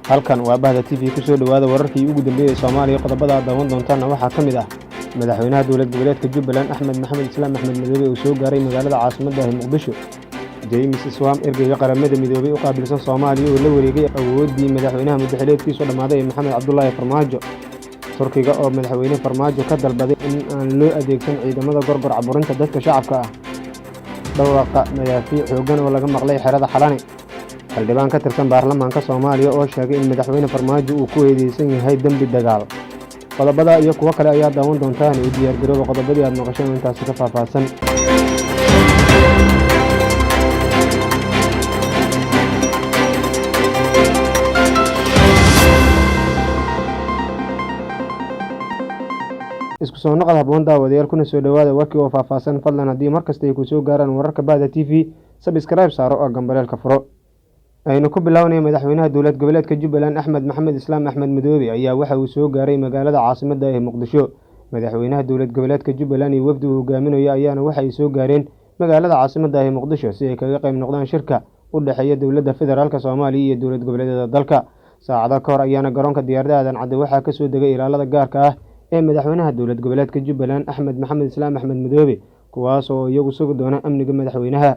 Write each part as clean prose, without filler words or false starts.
halkan waa Bahda TV ku soo dhawaada wararkii ugu dambeeyay Soomaaliya qodobada daawan doontaana waxaa ka mid ah madaxweynaha dowlad goboleedka Jubbaland Axmed Maxamed Islaam Axmed Madoobe oo soo gaaray magaalada caasimadda ah Muqdisho. James Iswam ergeyga qaramada midoobay u qaabilsan Soomaaliya oo la wareegay awoodii madaxweynaha muddaxileedkiisa dhamaaday Maxamed Cabdullaahi Farmaajo. Turkiga oo madaxweyne Farmaajo ka dalbaday in aan loo adeegsan ciidamada gorgor caburinta dadka shacabka ah. dhawaaqa madaafiic xooggan oo laga maqlay xerada Xalani. xildhibaan ka tirsan baarlamaanka Soomaaliya oo sheegay in madaxweyne Farmaajo uu ku eedeysan yahay dambi dagaal. qodobada iyo kuwa kale ayaa daawan doontaan oo diyaar garooba qodobadii aad maqasheen intaas ka faahfaahsan. isku soo noqod habboon daawadayaal kuna soo dhawaada warkii oo faahfaahsan fadlan haddii markasta ay ku soo gaaraan wararka Bahda TV subscribe saaro oo gambareelka furo. aynu ku bilownay madaxweynaha dowlad goboleedka Jubbaland Axmed Maxamed Islaam Axmed Madoobe ayaa waxa uu soo gaaray magaalada caasimadda ah Muqdisho. madaxweynaha dowlad goboleedka Jubbaland iyo wafdi uu hogaaminayo ayaana waxay soo gaareen magaalada caasimadda ah Muqdisho si ay kaga qayb noqdaan shirka u dhaxeeya dowladda federaalka Soomaaliya iyo dowlad goboleedyada dalka. saacado ka hor ayaana garoonka diyaaradaha Cade waxaa ka soo degay ilaalada gaarka ah ee madaxweynaha dowlad goboleedka Jubbaland Axmed Maxamed Islaam Axmed Madoobe kuwaas oo iyagu sugi doona amniga madaxweynaha.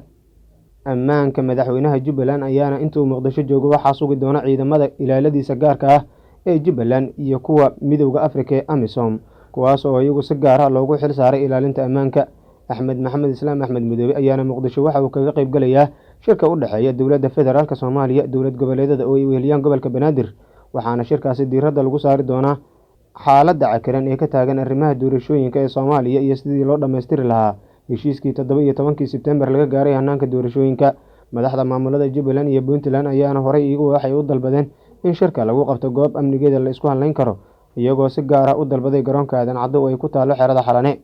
ammaanka madaxweynaha Jubbaland ayaana intuu Muqdisho joogo waxaa sugi doona ciidamada ilaaladiisa gaarka ah ee Jubbaland iyo kuwa midowga Afrika ee AMISOM kuwaas oo iyagu si gaar ah loogu xil saaray ilaalinta ammaanka. Axmed Maxamed Islaam Axmed Madoobe ayaana Muqdisho waxa uu kaga qayb galayaa shirka u dhaxeeya dowladda federaalka Soomaaliya dowlad goboleedyada oo ay weheliyaan gobolka Banaadir waxaana shirkaasi diiradda lagu saari doonaa xaaladda cakiran ee ka taagan arrimaha doorashooyinka ee Soomaaliya iyo sidii loo dhameystiri lahaa heshiiskii 17 Sebtembar laga gaaray hannaanka doorashooyinka. madaxda maamulada Jubbaland iyo Puntland ayaana horey iyagu waxay u dalbadeen in shirka lagu qabto goob amnigeeda la isku halayn karo iyagoo si gaar ah u dalbaday garoonka Cade oo ay ku taalo xerada Xalane.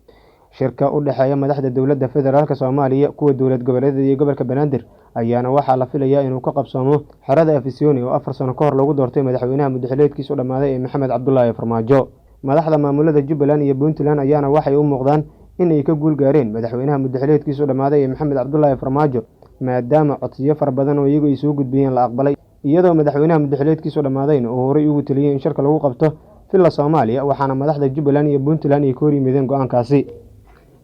shirka u dhaxeeya madaxda dowladda federaalka Soomaaliya kuwa dowlad goboleedyada iyo gobolka Banaadir ayaana waxaa la filayaa inuu ka qabsoomo xerada Afisyooni oo 4 sano ka hor lagu doortay madaxweynaha muddaxileedkiisa dhamaaday ee Maxamed Cabdullaahi Farmaajo. madaxda maamulada Jubbaland iyo Puntland ayaana waxay u muuqdaan in ay ka guul gaareen madaxweynaha muddaxileedkiisa dhamaaday ee Maxamed Cabdullaahi Farmaajo maadaama codsiyo fara badan oo iyagu ay soo gudbiyeen la aqbalay iyadoo madaxweynaha muddaxileedkiisa dhamaaday oo horey ugu taliyay in shirka lagu qabto filla Soomaaliya waxaana madaxda Jubbaland iyo Puntland ay ka hor yimaadeen go'aankaasi.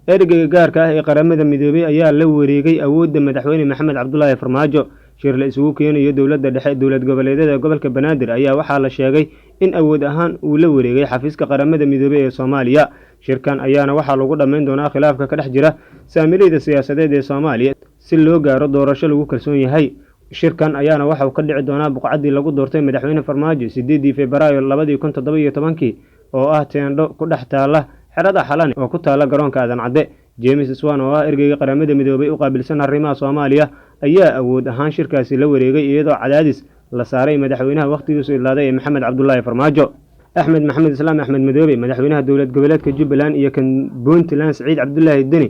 ergeyga gaarka ah ee qaramada midoobay ayaa la wareegay awoodda madaxweyne Maxamed Cabdullaahi Farmaajo. shir la isugu keenayo dowladda dhexe dowlad goboleedyada gobolka Banaadir ayaa waxaa la sheegay in awood ahaan uu la wareegay xafiiska qaramada midoobay ee Soomaaliya. shirkan ayaana waxaa lagu dhameyn doonaa khilaafka ka dhex jira saamileyda siyaasadeed ee Soomaaliya si loo gaaro doorasho lagu kalsoon yahay. shirkan ayaana waxa uu ka dhici doonaa buqcadii lagu doortay madaxweyne Farmaajo 8 Febraayo 2017 oo ah teendho ku dhex taala xerada Xalani oo ku taala garoonka Cade. James Iswam oo ah ergeyga qaramada midoobay u qaabilsan arrimaha Soomaaliya ayaa awood ahaan shirkaasi la wareegay iyadoo cadaadis la saaray madaxweynaha waqtigiisu ilaaday ee Maxamed Cabdullaahi Farmaajo. Axmed Maxamed Islaam Axmed Madoobe madaxweynaha dowlad goboleedka Jubbaland iyo kan Puntland Saciid Cabdullaahi Deni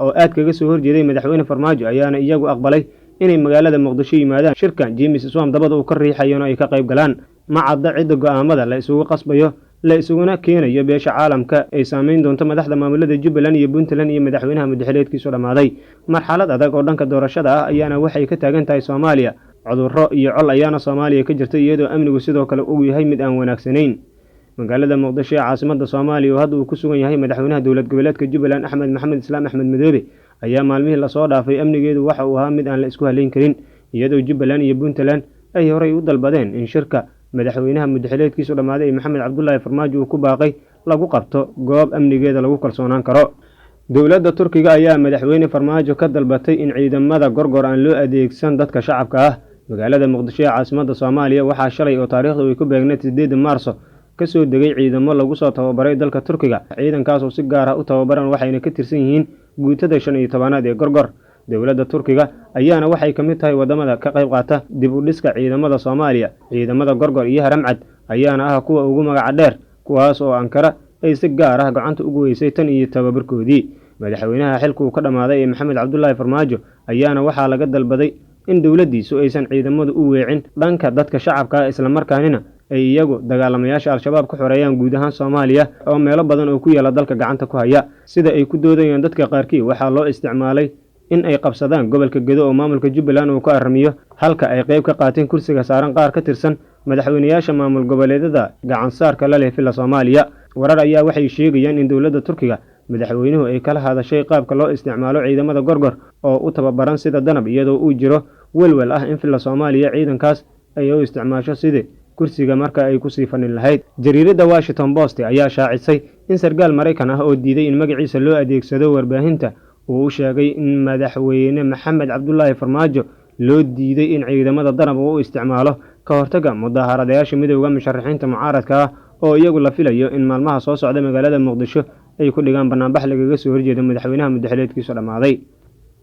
oo aad kaga soo horjeeday madaxweyne Farmaajo ayaana iyagu aqbalay inay magaalada Muqdisho yimaadaan shirkan. James Iswam dabada uu ka riixayo ay ka qayb galaan ma cadda cidda go'aamada la isugu qasbayo la isuguna keenayo beesha caalamka ay saameyn doonto madaxda maamulada Jubbaland iyo Puntland iyo madaxweynaha muddaxileedkiisa dhamaaday. marxalad adag oo dhanka doorashada ah ayaana waxay ka taagan tahay Soomaaliya. cudurro iyo col ayaana Soomaaliya ka jirta iyadoo amnigu sidoo kale uu yahay mid aan wanaagsanayn. magaalada Muqdisho ee caasimadda Soomaaliya oo hadda uu ku sugan yahay madaxweynaha dowlad goboleedka Jubbaland Axmed Maxamed Islaam Axmed Madoobe ayaa maalmihii la soo dhaafay amnigeedu waxa uu ahaa mid aan la isku halayn karin iyadoo Jubbaland iyo Puntland ay horey u dalbadeen in shirka madaxweynaha muddaxileedkiisa dhamaaday ee Maxamed Cabdullaahi Farmaajo uu ku baaqay lagu qabto goob amnigeeda lagu kalsoonaan karo. dowladda Turkiga ayaa madaxweyne Farmaajo ka dalbatay in ciidamada gorgor aan loo adeegsan dadka shacabka ah. magaalada Muqdisho ee caasimadda Soomaaliya waxaa shalay oo taariikhdu ay ku beegnayd 8 Maarso ka soo degay ciidamo lagu soo tababaray dalka Turkiga. ciidankaas oo si gaar ah u tababaran waxayna ka tirsan yihiin guutada 15aad ee gorgor. dowladda Turkiga ayaana waxay ka mid tahay wadamada ka qayb qaata dib u dhiska ciidamada Soomaaliya. ciidamada gorgor iyo haramcad ayaana ah kuwa ugu magaca dheer kuwaas oo Ankara ay si gaar ah gacanta ugu weysay tan iyo tababarkoodii. madaxweynaha xilku ka dhamaaday ee Maxamed Cabdullaahi Farmaajo ayaana waxaa laga dalbaday in dowladdiisu aysan ciidamadu u weecin dhanka dadka shacabka isla markaanina ay iyagu dagaalamayaasha Al-Shabaab ku xoreeyaan guud ahaan Soomaaliya oo meelo badan oo ku yaala dalka gacanta ku haya. sida ay ku doodayaan dadka qaarkii waxaa loo isticmaalay in ay qabsadaan gobolka Gedo oo maamulka Jubbaland uu ka aramiyo halka ay qayb ka qaateen kursiga saaran qaar ka tirsan madaxweynayaasha maamul goboleedyada gacan saarka la leh filla Soomaaliya. Warar ayaa waxay sheegayaan in dowladda Turkiga madaxweynuhu ay kala hadashay qaabka loo isticmaalo ciidamada gorgor oo u tababaran sida danab, iyadoo uu jiro welwel ah in filla Soomaaliya ciidankaas ay u isticmaasho sidii kursiga marka ay ku sii fanin lahayd. Jariiradda Washington Post ayaa shaacisay in sargaal Mareykan ah oo diiday in magaciisa loo adeegsado warbaahinta uu sheegay in madaxweyne Maxamed Cabdullaahi Farmaajo loo diiday in ciidamada danab uu isticmaalo ka hortagga mudaharadayaasha midowga musharaxiinta mucaaradka ah oo iyagu la filayo in maalmaha soo socda magaalada Muqdisho ay ku dhigaan banaanbax lagaga soo horjeedo madaxweynaha muddaxileedkiisu dhamaaday.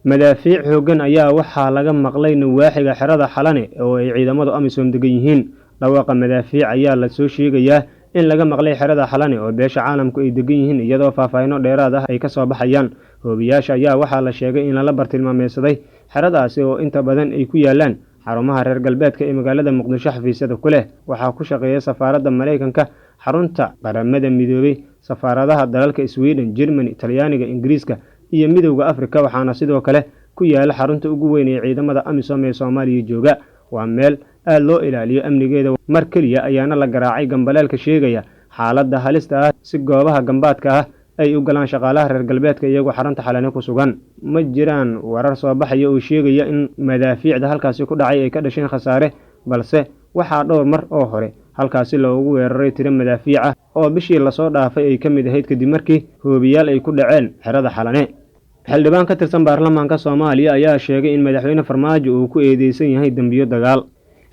Madaafiic xooggan ayaa waxaa laga maqlay nawaaxiga xerada Xalane oo ay ciidamadu AMISOM degan yihiin. Dhawaaqa madaafiic ayaa la soo sheegayaa in laga maqlay xerada Xalane oo beesha caalamku ay degan yihiin, iyadoo faahfaahinno dheeraad ah ay ka soo baxayaan. Hoobiyaasha ayaa waxaa la sheegay in lala bartilmaameedsaday xeradaasi oo inta badan ay ku yaalaan xarumaha reer galbeedka ee magaalada Muqdisho xafiisyada ku leh. Waxaa ku shaqeeya safaaradda Mareykanka, xarunta qaramada midoobay, safaaradaha dalalka Sweden, Germany, Talyaaniga, Ingiriiska iyo midowga Afrika, waxaana sidoo kale ku yaala xarunta ugu weyn ee ciidamada AMISOM ee Soomaaliya jooga. Waa meel aad loo ilaaliyo amnigeeda. Mar kaliya ayaana la garaacay gambaleelka sheegaya xaaladda halista ah si goobaha gambaadka ah ay u galaan shaqaalaha reer galbeedka iyagoo xarunta Xalane ku sugan. Ma jiraan warar soo baxaya oo sheegaya in madaafiicda halkaasi ku dhacay ay ka dhasheen khasaare, balse waxaa dhowr mar oo hore halkaasi loogu weeraray tiro madaafiic ah oo bishii lasoo dhaafay ay ka mid ahayd kadib markii hoobiyaal ay ku dhaceen xerada Xalane. Xildhibaan ka tirsan baarlamaanka Soomaaliya ayaa sheegay in madaxweyne Farmaajo uu ku eedeysan yahay dambiyo dagaal.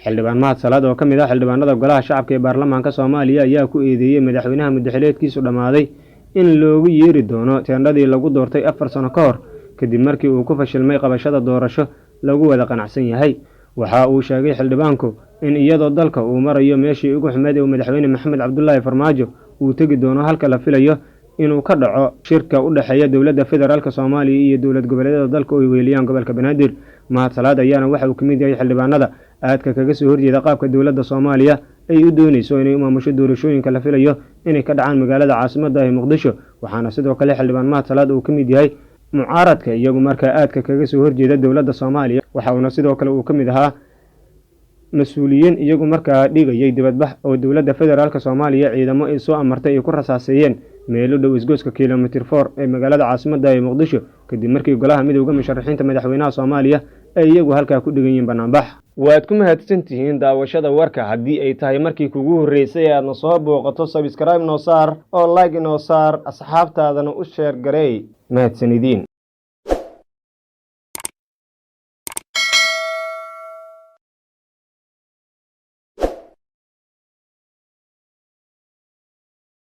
Xildhibaan Mahad Salaad oo ka mid ah xildhibaanada golaha shacabka ee baarlamaanka Soomaaliya ayaa ku eedeeyay madaxweynaha muddaxileedkiisu dhamaaday in loogu yeeri doono teendhadii lagu doortay 4 sano ka hor kadib markii uu ku fashilmay qabashada doorasho lagu wada qanacsan yahay. Waxa uu sheegay xildhibaanku in iyadoo dalka uu marayo meeshii ugu xumeed ee madaxweyne Maxamed Cabdullaahi Farmaajo uu tegi doono halka la filayo inuu ka dhaco shirka u dhaxeeya dowladda federaalka Soomaaliya iyo dowlad goboleedyada dalka oo ay weeliyaan gobolka Banaadir. Mahad Salaad ayaana waxa uu ka mid yahay xildhibaanada aadka kaga soo horjeeda qaabka dowladda Soomaaliya ay u doonayso inay maamusho doorashooyinka la filayo inay ka dhacaan magaalada caasimadda ee Muqdisho. Waxaana sidoo kale xildhibaan Mahad Salaad uu ka mid yahay mucaaradka iyagu markaa aadka kaga soo horjeeda dowladda Soomaaliya. Waxa uu sidoo kale uu ka mid ahaa mas'uuliyiin iyagu markaa dhigayay dibadbax oo dowladda federaalka Soomaaliya ciidamo ay soo amartay ay ku rasaaseeyeen meel u dhow isgoyska kilomitir 4 ee magaalada caasimadda ee Muqdisho kadib markii golaha midowga musharaxiinta madaxweynaha Soomaaliya ay iyagu halkaa ku dhigan yihiin banaanbax. Waad ku mahadsantihiin daawashada warka. Haddii ay tahay markii kugu horeysay aad soo booqato, subscribe noo saar oo like noo saar, asxaabtaadana u share gareey. Mahadsanidin.